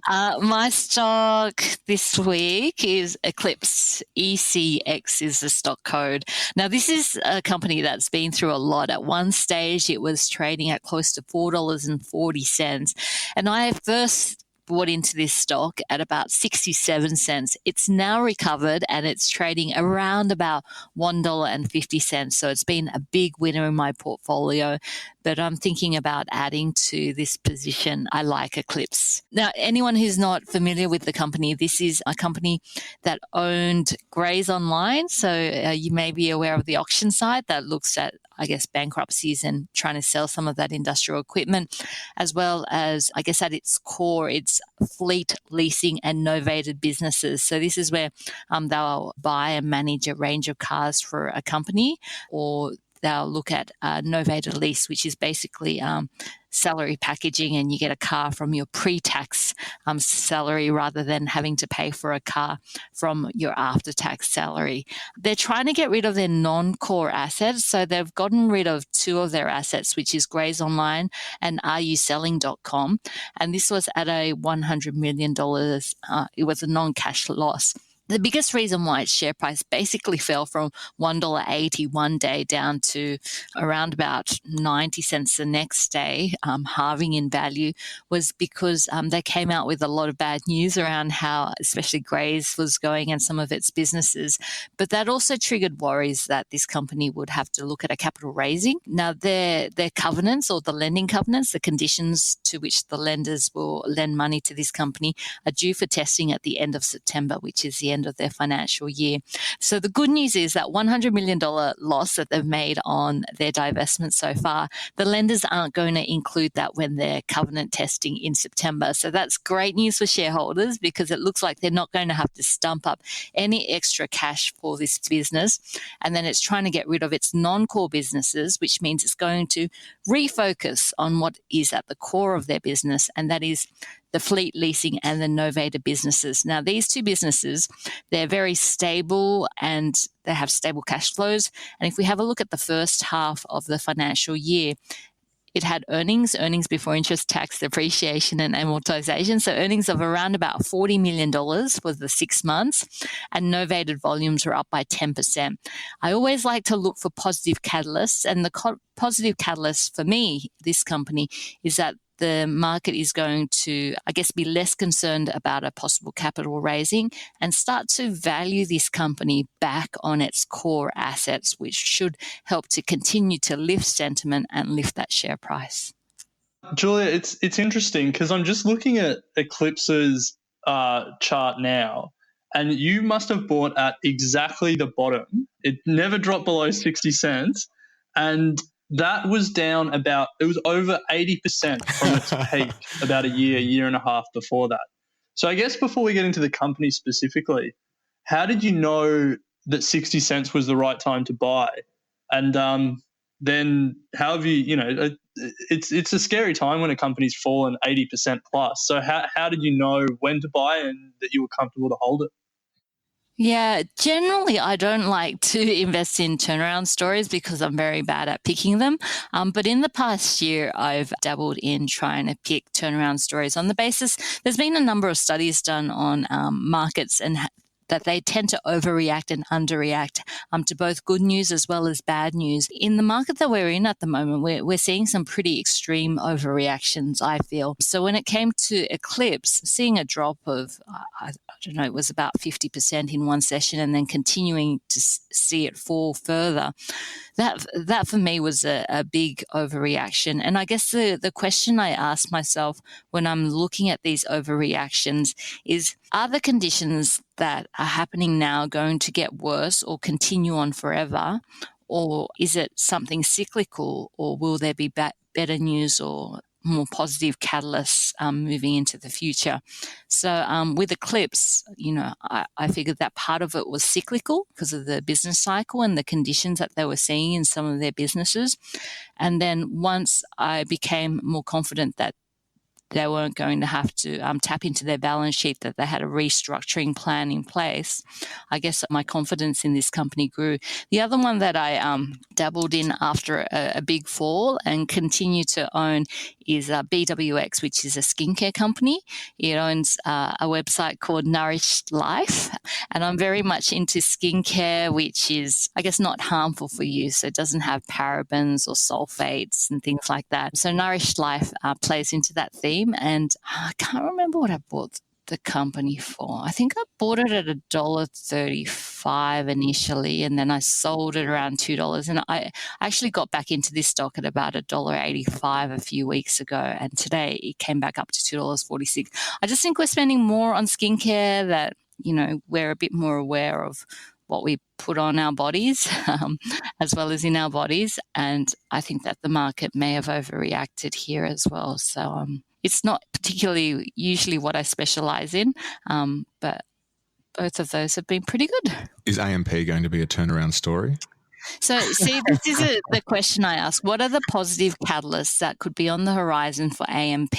My stock this week is Eclipse. ECX is the stock code. Now, this is a company that's been through a lot. At one stage, it was trading at close to $4.40. And I first bought into this stock at about 67 cents. It's now recovered and it's trading around about $1.50. So it's been a big winner in my portfolio, but I'm thinking about adding to this position. I like Eclipse. Now, anyone who's not familiar with the company, this is a company that owned Grays Online. So you may be aware of the auction site that looks at, I guess, bankruptcies and trying to sell some of that industrial equipment, as well as, I guess, at its core, it's fleet leasing and novated businesses. So this is where they'll buy and manage a range of cars for a company, or they'll look at novated lease, which is basically salary packaging, and you get a car from your pre-tax salary rather than having to pay for a car from your after-tax salary. They're trying to get rid of their non-core assets, so they've gotten rid of two of their assets, which is Grays Online and AreYouSelling.com, and this was at a $100 million. It was a non-cash loss. The biggest reason why its share price basically fell from $1.80 one day down to around about 90 cents the next day, halving in value, was because they came out with a lot of bad news around how especially Grays was going and some of its businesses. But that also triggered worries that this company would have to look at a capital raising. Now, their covenants, or the lending covenants, the conditions to which the lenders will lend money to this company, are due for testing at the end of September, which is the end of their financial year. So the good news is that $100 million loss that they've made on their divestment so far, the lenders aren't going to include that when they're covenant testing in September. So that's great news for shareholders, because it looks like they're not going to have to stump up any extra cash for this business. And then it's trying to get rid of its non-core businesses, which means it's going to refocus on what is at the core of their business, and that is the fleet leasing and the novated businesses. Now, these two businesses, they're very stable and they have stable cash flows. And if we have a look at the first half of the financial year, it had earnings before interest, tax, depreciation, and amortization. So earnings of around about $40 million for the 6 months, and novated volumes were up by 10%. I always like to look for positive catalysts, and the positive catalyst for me, this company, is that the market is going to, I guess, be less concerned about a possible capital raising and start to value this company back on its core assets, which should help to continue to lift sentiment and lift that share price. Julia, it's interesting because I'm just looking at Eclipse's chart now, and you must have bought at exactly the bottom. It never dropped below 60 cents, and that was down it was over 80% from its peak about a year and a half before that. So I guess before we get into the company specifically, how did you know that 60 cents was the right time to buy? And then how have you, it's a scary time when a company's fallen 80% plus. So how did you know when to buy and that you were comfortable to hold it? Yeah, generally I don't like to invest in turnaround stories because I'm very bad at picking them. But in the past year, I've dabbled in trying to pick turnaround stories on the basis there's been a number of studies done on markets and that they tend to overreact and underreact to both good news as well as bad news. In the market that we're in at the moment, we're seeing some pretty extreme overreactions, I feel. So when it came to Eclipse, seeing a drop of, I don't know, it was about 50% in one session and then continuing to see it fall further, that for me was a big overreaction. And I guess the question I ask myself when I'm looking at these overreactions is, are the conditions that are happening now going to get worse or continue on forever? Or is it something cyclical, or will there be better news or more positive catalysts moving into the future? So with Eclipse, I figured that part of it was cyclical because of the business cycle and the conditions that they were seeing in some of their businesses. And then once I became more confident that they weren't going to have to tap into their balance sheet, that they had a restructuring plan in place, I guess my confidence in this company grew. The other one that I dabbled in after a big fall and continue to own is BWX, which is a skincare company. It owns a website called Nourished Life. And I'm very much into skincare, which is, I guess, not harmful for you. So it doesn't have parabens or sulfates and things like that. So Nourished Life plays into that theme. And I can't remember what I bought the company for. I think I bought it at $1.35 initially, and then I sold it around $2. And I actually got back into this stock at about $1.85 a few weeks ago, and today it came back up to $2.46. I just think we're spending more on skincare, that, you know, we're a bit more aware of what we put on our bodies as well as in our bodies. And I think that the market may have overreacted here as well. So it's not particularly usually what I specialize in, but both of those have been pretty good. Is AMP going to be a turnaround story? So, see, this is the question I ask. What are the positive catalysts that could be on the horizon for AMP,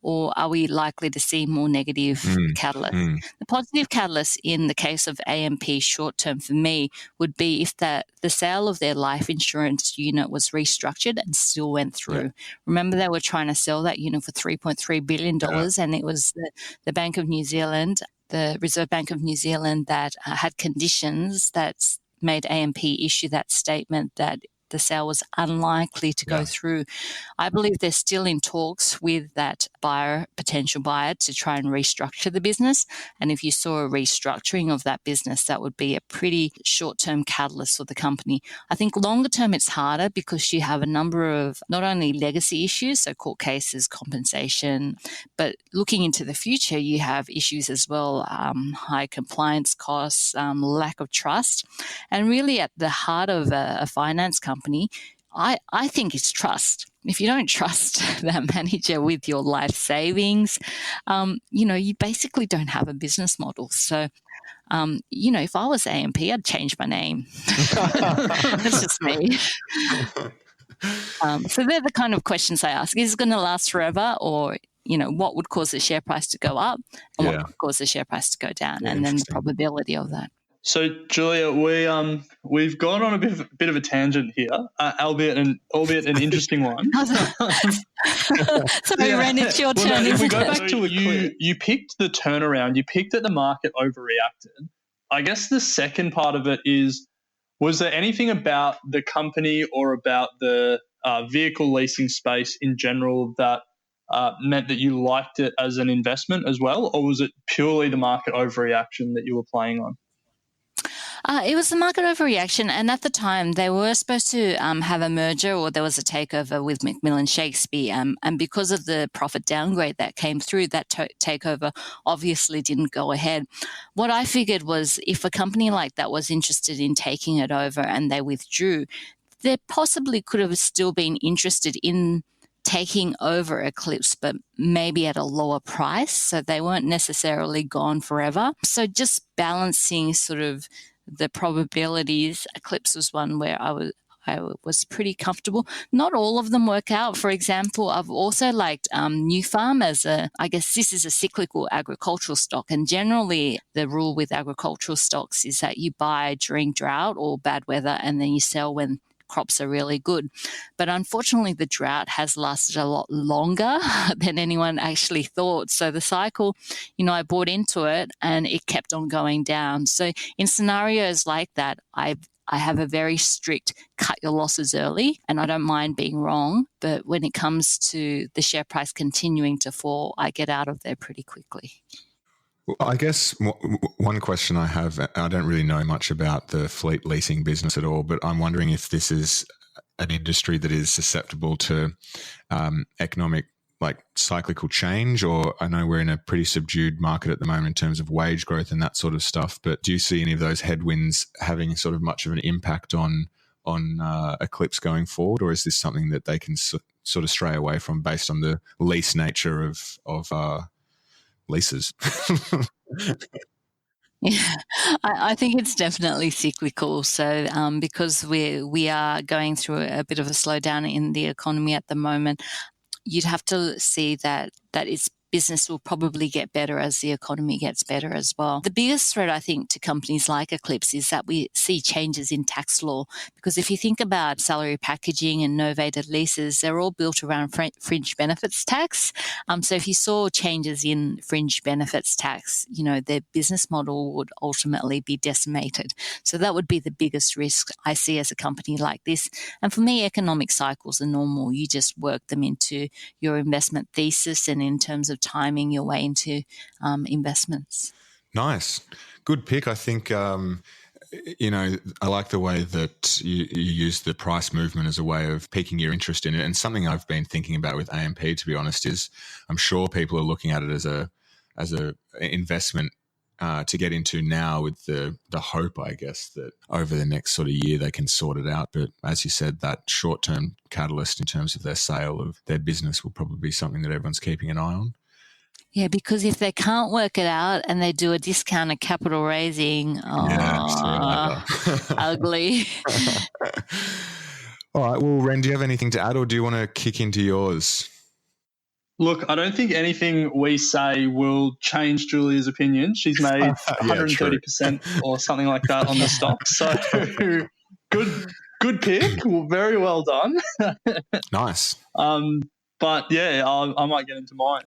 or are we likely to see more negative catalysts? The positive catalyst in the case of AMP short term for me would be if the sale of their life insurance unit was restructured and still went through. Yeah. Remember, they were trying to sell that unit for $3.3 billion, and it was the Bank of New Zealand, the Reserve Bank of New Zealand, that had conditions that made AMP issue that statement that the sale was unlikely to go through. I believe they're still in talks with that potential buyer, to try and restructure the business. And if you saw a restructuring of that business, that would be a pretty short-term catalyst for the company. I think longer term it's harder, because you have a number of not only legacy issues, so court cases, compensation, but looking into the future, you have issues as well, high compliance costs, lack of trust. And really at the heart of a finance company, I think it's trust. If you don't trust that manager with your life savings, you basically don't have a business model. So, if I was AMP, I'd change my name. That's just me. So they're the kind of questions I ask. Is it going to last forever, or what would cause the share price to go up, and what would cause the share price to go down, and then the probability of that. So, Julia, we've gone on a bit of a tangent here, albeit an interesting one. Sorry, Ren, it's your turn. If we go back to you picked the turnaround. You picked that the market overreacted. I guess the second part of it is, was there anything about the company or about the vehicle leasing space in general that meant that you liked it as an investment as well, or was it purely the market overreaction that you were playing on? It was the market overreaction, and at the time they were supposed to have a merger, or there was a takeover with McMillan Shakespeare, and because of the profit downgrade that came through, that takeover obviously didn't go ahead. What I figured was, if a company like that was interested in taking it over and they withdrew, they possibly could have still been interested in taking over Eclipse, but maybe at a lower price, so they weren't necessarily gone forever. So just balancing sort of the probabilities, Eclipse was one where I was pretty comfortable. Not all of them work out. For example, I've also liked Nufarm I guess this is a cyclical agricultural stock, and generally the rule with agricultural stocks is that you buy during drought or bad weather and then you sell when crops are really good. But unfortunately, the drought has lasted a lot longer than anyone actually thought. So the cycle, I bought into it and it kept on going down. So in scenarios like that, I have a very strict cut your losses early, and I don't mind being wrong. But when it comes to the share price continuing to fall, I get out of there pretty quickly. Well, I guess one question I have, I don't really know much about the fleet leasing business at all, but I'm wondering if this is an industry that is susceptible to economic, cyclical change, or I know we're in a pretty subdued market at the moment in terms of wage growth and that sort of stuff, but do you see any of those headwinds having sort of much of an impact on Eclipse going forward, or is this something that they can sort of stray away from based on the lease nature of leases? Yeah, I think it's definitely cyclical. So because we are going through a bit of a slowdown in the economy at the moment, you'd have to see that it's business will probably get better as the economy gets better as well. The biggest threat, I think, to companies like Eclipse is that we see changes in tax law, because if you think about salary packaging and novated leases, they're all built around fringe benefits tax. So if you saw changes in fringe benefits tax, their business model would ultimately be decimated. So that would be the biggest risk I see as a company like this. And for me, economic cycles are normal. You just work them into your investment thesis and in terms of timing your way into investments. Nice. Good pick. I think, I like the way that you use the price movement as a way of piquing your interest in it. And something I've been thinking about with AMP, to be honest, is I'm sure people are looking at it as a investment to get into now, with the hope, I guess, that over the next sort of year they can sort it out. But as you said, that short-term catalyst in terms of their sale of their business will probably be something that everyone's keeping an eye on. Yeah, because if they can't work it out and they do a discounted capital raising, ugly. All right. Well, Ren, do you have anything to add, or do you want to kick into yours? Look, I don't think anything we say will change Julia's opinion. She's made 130% or something like that on the stock. So good pick. Very well done. Nice. But yeah, I might get into mine.